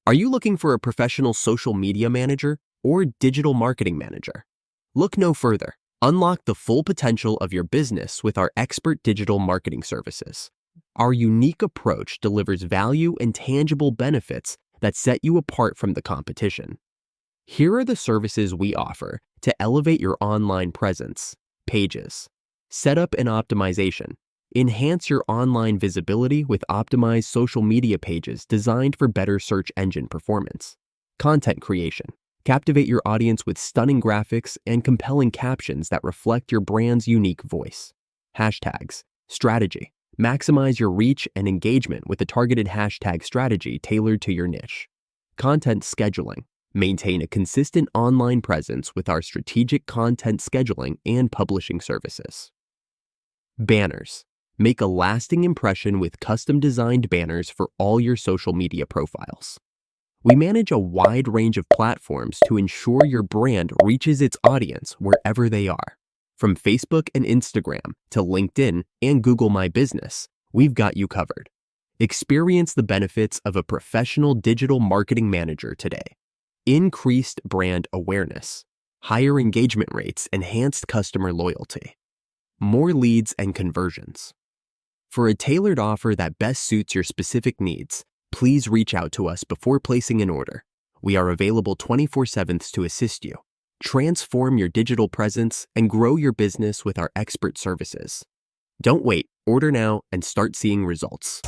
Are you looking for a professional social media manager or digital marketing manager? Look no further. Unlock the full potential of your business with our expert digital marketing services. Our unique approach delivers value and tangible benefits that set you apart from the competition. Here are the services we offer to elevate your online presence: pages, setup and optimization. Enhance your online visibility with optimized social media pages designed for better search engine performance. Content creation. Captivate your audience with stunning graphics and compelling captions that reflect your brand's unique voice. Hashtags. Strategy. Maximize your reach and engagement with a targeted hashtag strategy tailored to your niche. Content scheduling. Maintain a consistent online presence with our strategic content scheduling and publishing services. Banners. Make a lasting impression with custom-designed banners for all your social media profiles. We manage a wide range of platforms to ensure your brand reaches its audience wherever they are. From Facebook and Instagram to LinkedIn and Google My Business, we've got you covered. Experience the benefits of a professional digital marketing manager today. Increased brand awareness, higher engagement rates, enhanced customer loyalty, more leads and conversions. For a tailored offer that best suits your specific needs, please reach out to us before placing an order. We are available 24/7 to assist you. Transform your digital presence and grow your business with our expert services. Don't wait, order now and start seeing results.